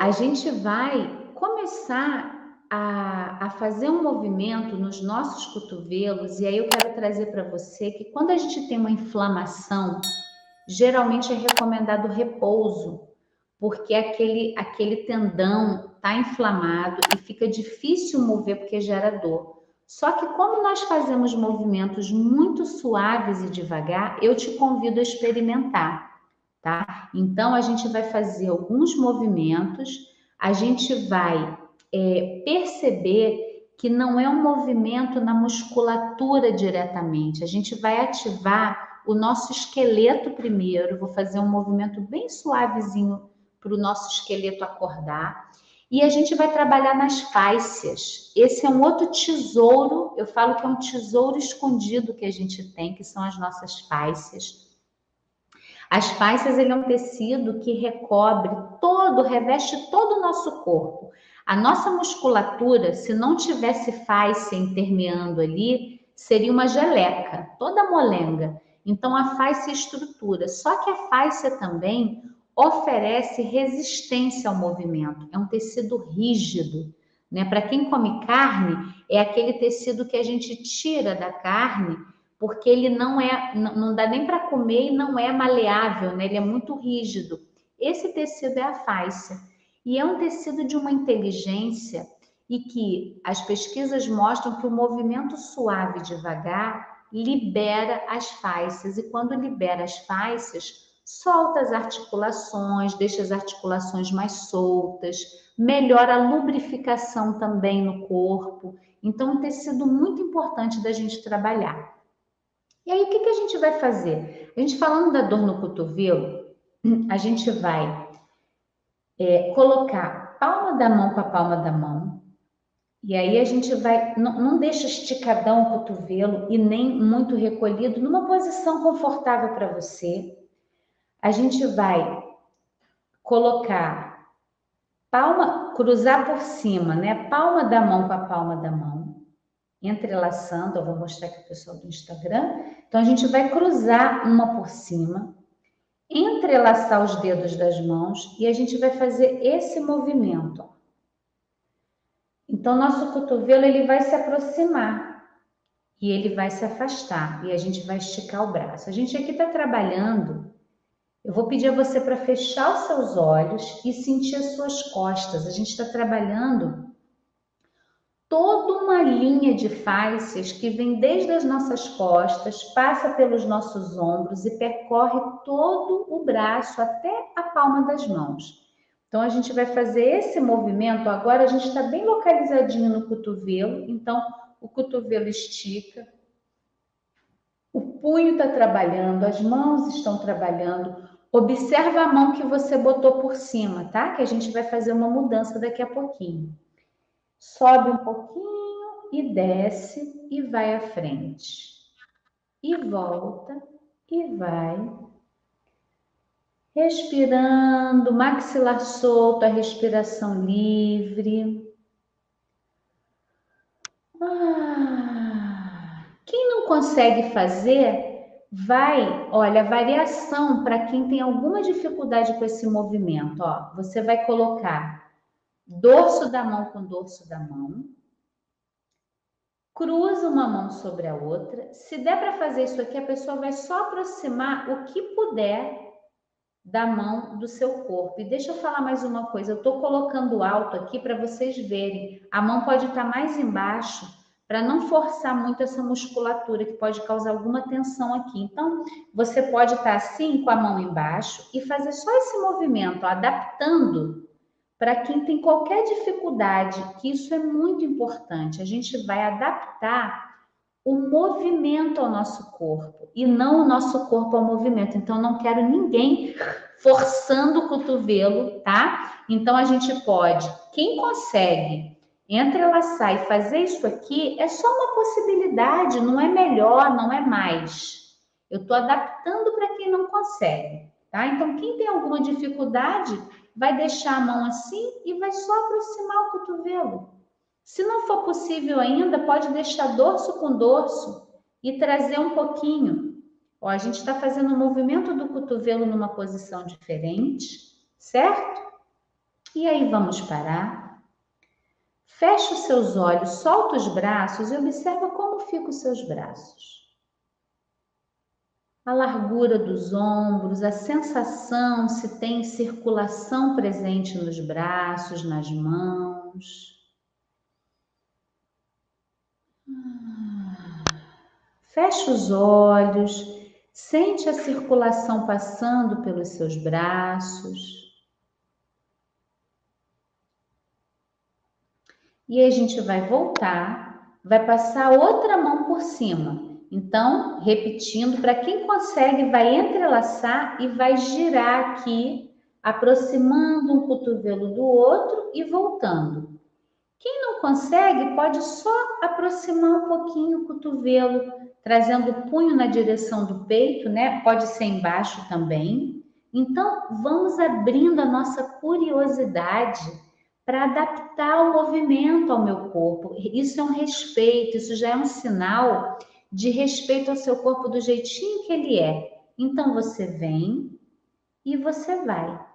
A gente vai começar a fazer um movimento nos nossos cotovelos, e aí eu quero trazer para você que quando a gente tem uma inflamação, geralmente é recomendado repouso, porque aquele tendão está inflamado e fica difícil mover porque gera dor. Só que como nós fazemos movimentos muito suaves e devagar, eu te convido a experimentar, tá? Então a gente vai fazer alguns movimentos, a gente vai perceber que não é um movimento na musculatura diretamente, a gente vai ativar o nosso esqueleto primeiro, vou fazer um movimento bem suavezinho para o nosso esqueleto acordar. E a gente vai trabalhar nas fáscias. Esse é um outro tesouro, eu falo que é um tesouro escondido que a gente tem, que são as nossas fáscias. As fáscias, ele é um tecido que recobre todo, reveste todo o nosso corpo. A nossa musculatura, se não tivesse fáscia intermeando ali, seria uma geleca, toda molenga. Então, a fáscia estrutura. Só que a fáscia também oferece resistência ao movimento. É um tecido rígido, né? Para quem come carne, é aquele tecido que a gente tira da carne porque ele não dá nem para comer e não é maleável, né? Ele é muito rígido. Esse tecido é a fáscia. E é um tecido de uma inteligência e que as pesquisas mostram que o movimento suave e devagar libera as fáscias. E quando libera as fáscias, solta as articulações, deixa as articulações mais soltas, melhora a lubrificação também no corpo. Então, é um tecido muito importante da gente trabalhar. E aí, o que a gente vai fazer? A gente falando da dor no cotovelo, a gente vai colocar palma da mão com a palma da mão, e aí a gente vai, não deixa esticadão o cotovelo e nem muito recolhido, numa posição confortável para você. A gente vai colocar palma, cruzar por cima, né? Palma da mão com a palma da mão, entrelaçando, eu vou mostrar aqui para o pessoal do Instagram. Então, a gente vai cruzar uma por cima, entrelaçar os dedos das mãos e a gente vai fazer esse movimento. Então, nosso cotovelo ele vai se aproximar e ele vai se afastar e a gente vai esticar o braço. A gente aqui está trabalhando. Eu vou pedir a você para fechar os seus olhos e sentir as suas costas. A gente está trabalhando toda uma linha de fáscias que vem desde as nossas costas, passa pelos nossos ombros e percorre todo o braço até a palma das mãos. Então, a gente vai fazer esse movimento. Agora, a gente está bem localizadinho no cotovelo. Então, o cotovelo estica, o punho está trabalhando, as mãos estão trabalhando. Observa a mão que você botou por cima, tá? Que a gente vai fazer uma mudança daqui a pouquinho. Sobe um pouquinho e desce e vai à frente. E volta e vai. Respirando, maxilar solto, a respiração livre. Quem não consegue fazer, vai, olha, variação para quem tem alguma dificuldade com esse movimento, ó. Você vai colocar dorso da mão com dorso da mão, cruza uma mão sobre a outra. Se der para fazer isso aqui, a pessoa vai só aproximar o que puder da mão do seu corpo. E deixa eu falar mais uma coisa, eu estou colocando alto aqui para vocês verem. A mão pode estar mais embaixo para não forçar muito essa musculatura que pode causar alguma tensão aqui. Então, você pode estar assim com a mão embaixo e fazer só esse movimento, ó, adaptando para quem tem qualquer dificuldade, que isso é muito importante. A gente vai adaptar o movimento ao nosso corpo e não o nosso corpo ao movimento. Então, não quero ninguém forçando o cotovelo, tá? Então, a gente pode, quem consegue entrelaçar e fazer isso aqui, é só uma possibilidade, não é melhor, não é mais. Eu estou adaptando para quem não consegue, tá? Então, quem tem alguma dificuldade, vai deixar a mão assim e vai só aproximar o cotovelo. Se não for possível ainda, pode deixar dorso com dorso e trazer um pouquinho. Ó, a gente está fazendo o movimento do cotovelo numa posição diferente, certo? E aí vamos parar. Fecha os seus olhos, solta os braços e observa como ficam os seus braços. A largura dos ombros, a sensação se tem circulação presente nos braços, nas mãos. Feche os olhos, sente a circulação passando pelos seus braços. E aí a gente vai voltar, vai passar outra mão por cima. Então, repetindo, para quem consegue, vai entrelaçar e vai girar aqui, aproximando um cotovelo do outro e voltando. Quem não consegue, pode só aproximar um pouquinho o cotovelo, trazendo o punho na direção do peito, né? Pode ser embaixo também. Então, vamos abrindo a nossa curiosidade para adaptar o movimento ao meu corpo. Isso é um respeito, isso já é um sinal de respeito ao seu corpo do jeitinho que ele é. Então, você vem e você vai.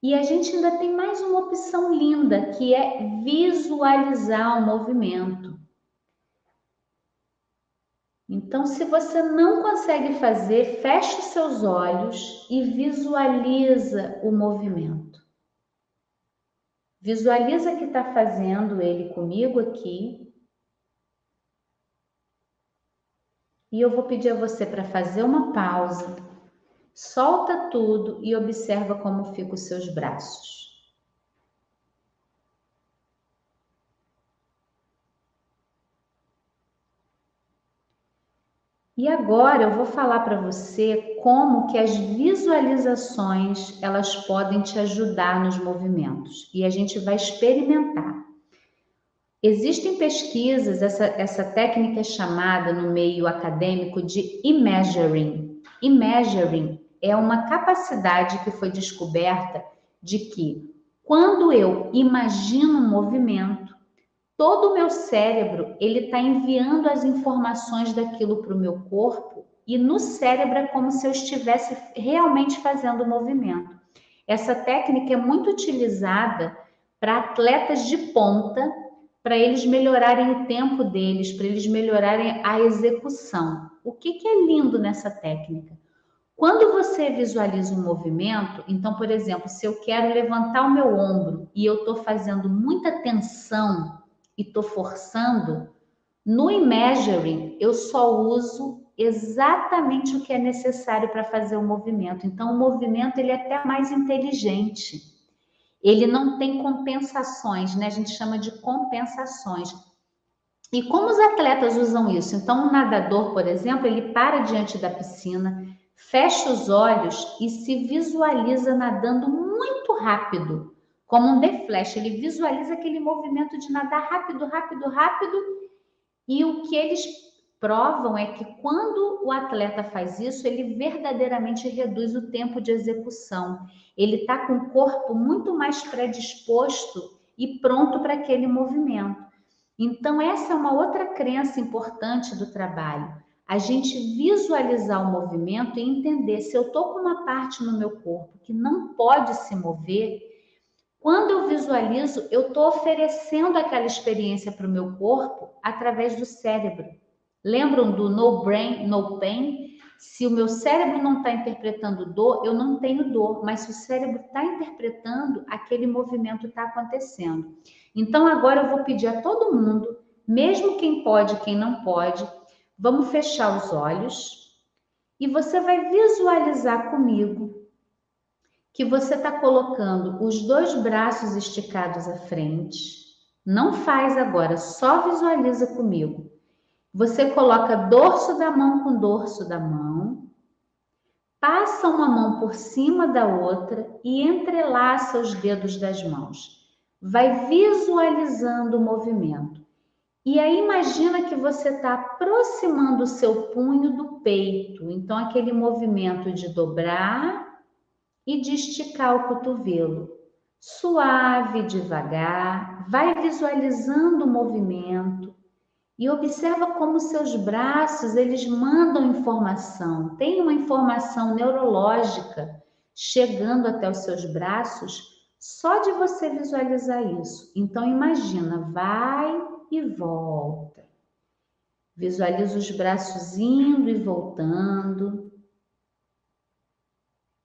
E a gente ainda tem mais uma opção linda, que é visualizar o movimento. Então, se você não consegue fazer, feche os seus olhos e visualiza o movimento. Visualiza que está fazendo ele comigo aqui. E eu vou pedir a você para fazer uma pausa. Solta tudo e observa como ficam os seus braços. E agora eu vou falar para você como que as visualizações elas podem te ajudar nos movimentos. E a gente vai experimentar. Existem pesquisas, essa técnica é chamada no meio acadêmico de imagining. Imagining é uma capacidade que foi descoberta de que quando eu imagino um movimento, todo o meu cérebro ele está enviando as informações daquilo para o meu corpo e no cérebro é como se eu estivesse realmente fazendo o movimento. Essa técnica é muito utilizada para atletas de ponta, para eles melhorarem o tempo deles, para eles melhorarem a execução. O que é lindo nessa técnica? Quando você visualiza um movimento, então, por exemplo, se eu quero levantar o meu ombro e eu estou fazendo muita tensão e estou forçando, no Imagining eu só uso exatamente o que é necessário para fazer o movimento. Então, o movimento ele é até mais inteligente. Ele não tem compensações, né? A gente chama de compensações. E como os atletas usam isso? Então, um nadador, por exemplo, ele para diante da piscina, fecha os olhos e se visualiza nadando muito rápido, como um The Flash. Ele visualiza aquele movimento de nadar rápido, rápido, rápido. E o que eles provam é que quando o atleta faz isso, ele verdadeiramente reduz o tempo de execução. Ele está com o corpo muito mais predisposto e pronto para aquele movimento. Então, essa é uma outra crença importante do trabalho. A gente visualizar o movimento e entender se eu estou com uma parte no meu corpo que não pode se mover, quando eu visualizo, eu estou oferecendo aquela experiência para o meu corpo através do cérebro. Lembram do no brain, no pain? Se o meu cérebro não está interpretando dor, eu não tenho dor, mas se o cérebro está interpretando, aquele movimento está acontecendo. Então agora eu vou pedir a todo mundo, mesmo quem pode, quem não pode, vamos fechar os olhos e você vai visualizar comigo que você está colocando os dois braços esticados à frente. Não faz agora, só visualiza comigo. Você coloca dorso da mão com dorso da mão, passa uma mão por cima da outra e entrelaça os dedos das mãos. Vai visualizando o movimento. E aí imagina que você está aproximando o seu punho do peito. Então aquele movimento de dobrar e de esticar o cotovelo. Suave, devagar, vai visualizando o movimento e observa como seus braços, eles mandam informação. Tem uma informação neurológica chegando até os seus braços Só de você visualizar isso. Então, imagina, vai e volta. Visualiza os braços indo e voltando.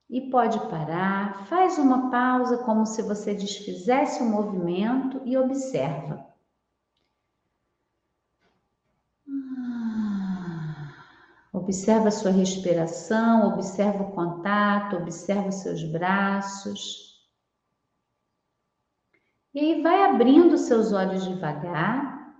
E pode parar, faz uma pausa como se você desfizesse o movimento e observa. Observa a sua respiração, observa o contato, observa os seus braços. E aí vai abrindo seus olhos devagar.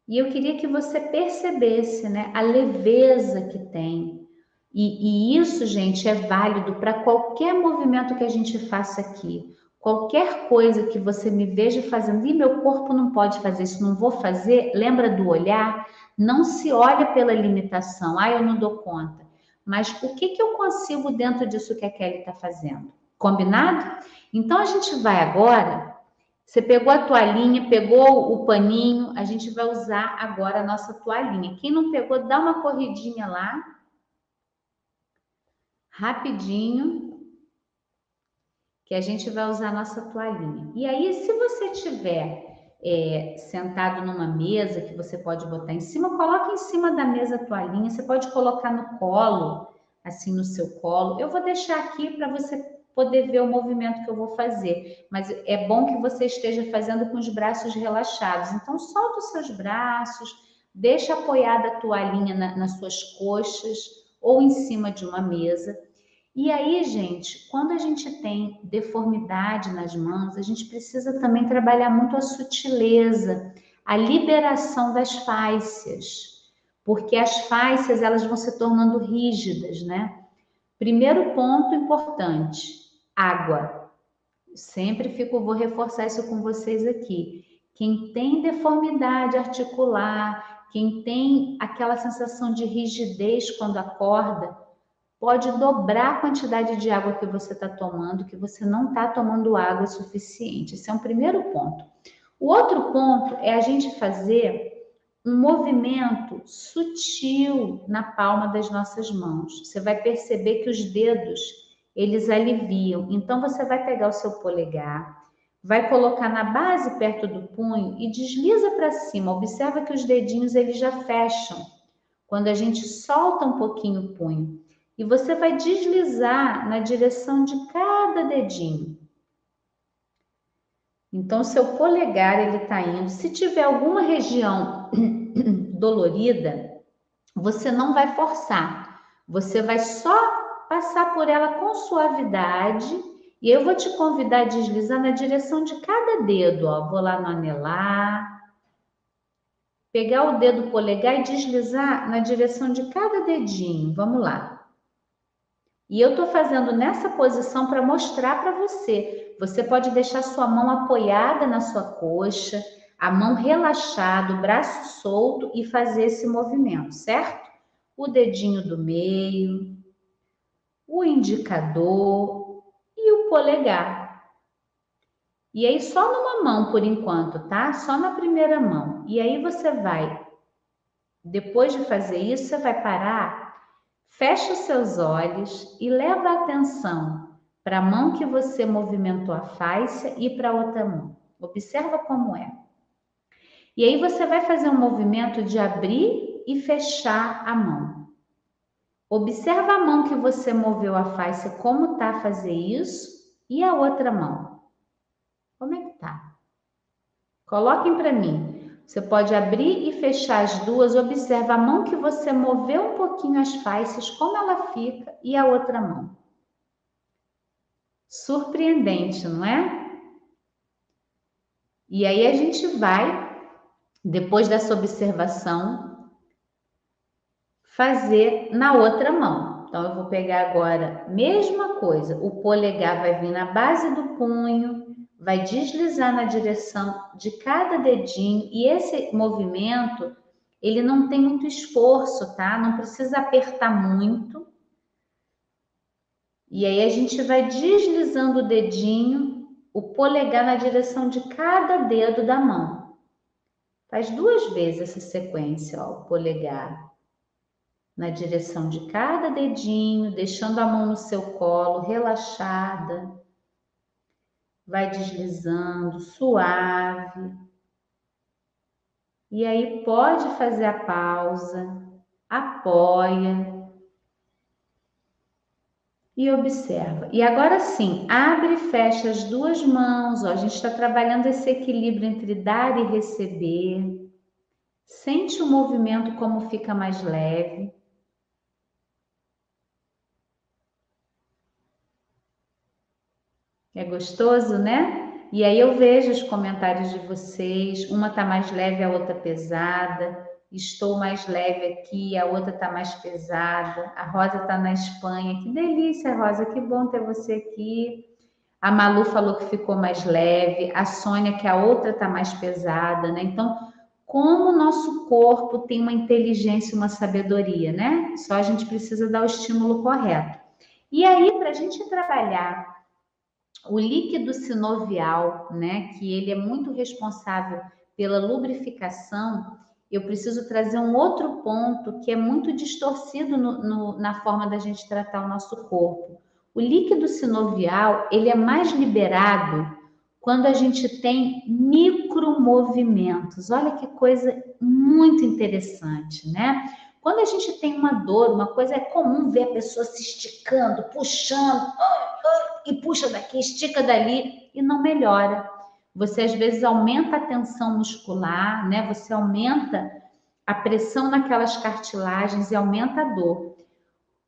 E eu queria que você percebesse, né, a leveza que tem. E isso, gente, é válido para qualquer movimento que a gente faça aqui. Qualquer coisa que você me veja fazendo, e meu corpo não pode fazer isso, não vou fazer, lembra do olhar? Não se olha pela limitação, eu não dou conta. Mas o que eu consigo dentro disso que a Kelly está fazendo? Combinado? Então a gente vai agora. Você pegou a toalhinha, pegou o paninho, a gente vai usar agora a nossa toalhinha. Quem não pegou, dá uma corridinha lá, rapidinho, que a gente vai usar a nossa toalhinha. E aí, se você tiver sentado numa mesa que você pode botar em cima, coloca em cima da mesa a toalhinha, você pode colocar no colo, assim no seu colo. Eu vou deixar aqui para você poder ver o movimento que eu vou fazer, mas é bom que você esteja fazendo com os braços relaxados. Então, solta os seus braços, deixa apoiada a toalhinha nas suas coxas ou em cima de uma mesa. E aí, gente, quando a gente tem deformidade nas mãos, a gente precisa também trabalhar muito a sutileza, a liberação das fáscias, porque as fáscias elas vão se tornando rígidas, né? Primeiro ponto importante, água. Vou reforçar isso com vocês aqui. Quem tem deformidade articular, quem tem aquela sensação de rigidez quando acorda, pode dobrar a quantidade de água que você está tomando, que você não está tomando água suficiente. Esse é um primeiro ponto. O outro ponto é a gente fazer um movimento sutil na palma das nossas mãos. Você vai perceber que os dedos, eles aliviam. Então, você vai pegar o seu polegar, vai colocar na base perto do punho e desliza para cima. Observa que os dedinhos, eles já fecham quando a gente solta um pouquinho o punho. E você vai deslizar na direção de cada dedinho. Então, seu polegar, ele está indo. Se tiver alguma região dolorida, você não vai forçar. Você vai só passar por ela com suavidade. E eu vou te convidar a deslizar na direção de cada dedo. Ó. Vou lá no anelar. Pegar o dedo polegar e deslizar na direção de cada dedinho. Vamos lá. E eu estou fazendo nessa posição para mostrar para você. Você pode deixar sua mão apoiada na sua coxa, a mão relaxada, o braço solto e fazer esse movimento, certo? O dedinho do meio, o indicador e o polegar. E aí só numa mão por enquanto, tá? Só na primeira mão. E aí você vai, depois de fazer isso, você vai parar. Fecha os seus olhos e leva a atenção para a mão que você movimentou a fáscia e para a outra mão. Observa como é. E aí você vai fazer um movimento de abrir e fechar a mão. Observa a mão que você moveu a fáscia, como tá a fazer isso, e a outra mão. Como é que tá? Coloquem para mim. Você pode abrir e fechar as duas. Observa a mão que você moveu um pouquinho as fáscias, como ela fica, e a outra mão. Surpreendente, não é? E aí a gente vai, depois dessa observação, fazer na outra mão. Então, eu vou pegar agora, mesma coisa, o polegar vai vir na base do punho, vai deslizar na direção de cada dedinho, e esse movimento, ele não tem muito esforço, tá? Não precisa apertar muito. E aí a gente vai deslizando o dedinho, o polegar na direção de cada dedo da mão. Faz 2 vezes essa sequência, ó, o polegar na direção de cada dedinho, deixando a mão no seu colo, relaxada. vai deslizando, suave. E aí pode fazer a pausa, apoia e observa. E agora sim, abre e fecha as duas mãos. Ó, a gente está trabalhando esse equilíbrio entre dar e receber. Sente o movimento como fica mais leve. É gostoso, né? E aí eu vejo os comentários de vocês. Uma tá mais leve, a outra pesada. Estou mais leve aqui, a outra tá mais pesada. A Rosa tá na Espanha. Que delícia, Rosa, que bom ter você aqui. A Malu falou que ficou mais leve. A Sônia, que a outra tá mais pesada, né? Então, como o nosso corpo tem uma inteligência, uma sabedoria, né? Só a gente precisa dar o estímulo correto. E aí, para a gente trabalhar o líquido sinovial, né, que ele é muito responsável pela lubrificação, eu preciso trazer um outro ponto que é muito distorcido na forma da gente tratar o nosso corpo. O líquido sinovial, ele é mais liberado quando a gente tem micromovimentos. Olha que coisa muito interessante, né? Quando a gente tem uma dor, uma coisa é comum ver a pessoa se esticando, puxando, e puxa daqui, estica dali e não melhora. Você às vezes aumenta a tensão muscular, né? Você aumenta a pressão naquelas cartilagens e aumenta a dor.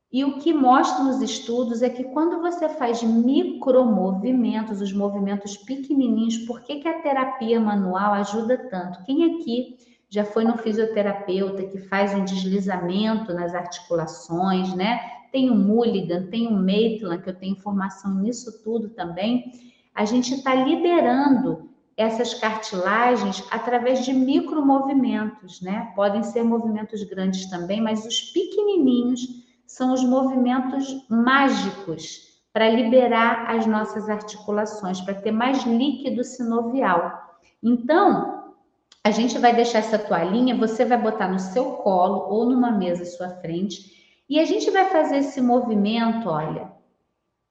E o que mostra nos estudos é que quando você faz micromovimentos, os movimentos pequenininhos, por que a terapia manual ajuda tanto? Quem aqui já foi no fisioterapeuta que faz um deslizamento nas articulações, né? Tem o Mulligan, tem o Maitland, que eu tenho informação nisso tudo também. A gente está liberando essas cartilagens através de micromovimentos, né? Podem ser movimentos grandes também, mas os pequenininhos são os movimentos mágicos para liberar as nossas articulações, para ter mais líquido sinovial. Então, a gente vai deixar essa toalhinha, você vai botar no seu colo ou numa mesa à sua frente, e a gente vai fazer esse movimento, olha,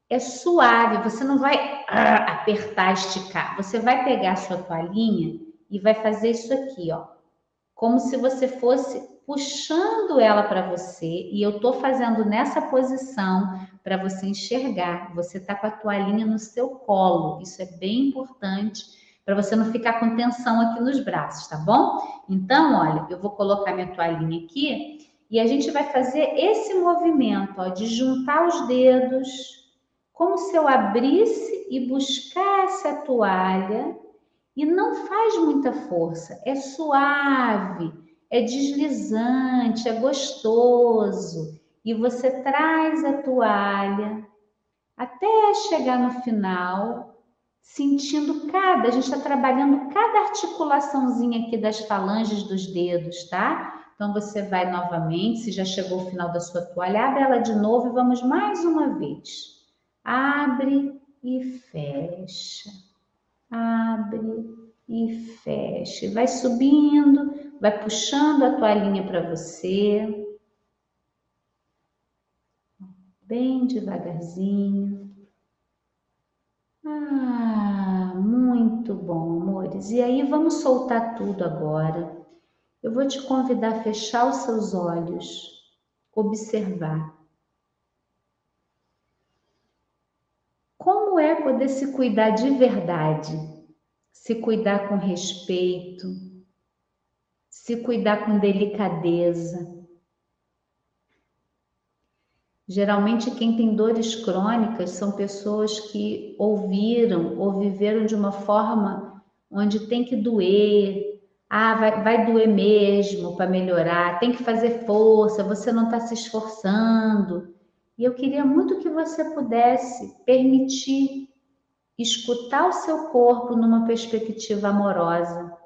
é suave, você não vai apertar, esticar, você vai pegar a sua toalhinha e vai fazer isso aqui, ó, como se você fosse puxando ela para você, e eu tô fazendo nessa posição para você enxergar. Você tá com a toalhinha no seu colo. Isso é bem importante para você não ficar com tensão aqui nos braços, tá bom? Então, olha, eu vou colocar minha toalhinha aqui e a gente vai fazer esse movimento, ó, de juntar os dedos, como se eu abrisse e buscasse a toalha. E não faz muita força, é suave, é deslizante, é gostoso. E você traz a toalha até chegar no final, sentindo a gente está trabalhando cada articulaçãozinha aqui das falanges dos dedos, tá? Então você vai novamente, se já chegou ao final da sua toalha, abre ela de novo e vamos mais uma vez. Abre e fecha. Abre e fecha. Vai subindo, vai puxando a toalhinha para você, bem devagarzinho. Muito bom, amores. E aí vamos soltar tudo agora. Eu vou te convidar a fechar os seus olhos, observar. Como é poder se cuidar de verdade? Se cuidar com respeito, se cuidar com delicadeza. Geralmente, quem tem dores crônicas são pessoas que ouviram ou viveram de uma forma onde tem que doer. Vai doer mesmo para melhorar, tem que fazer força, você não está se esforçando. E eu queria muito que você pudesse permitir escutar o seu corpo numa perspectiva amorosa.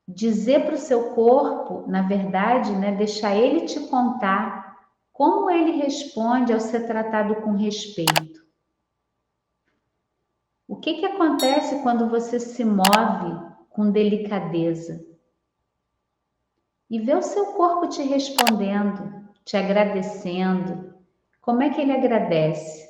Dizer para o seu corpo, na verdade, né, deixar ele te contar como ele responde ao ser tratado com respeito. O que acontece quando você se move com delicadeza? E vê o seu corpo te respondendo, te agradecendo. Como é que ele agradece?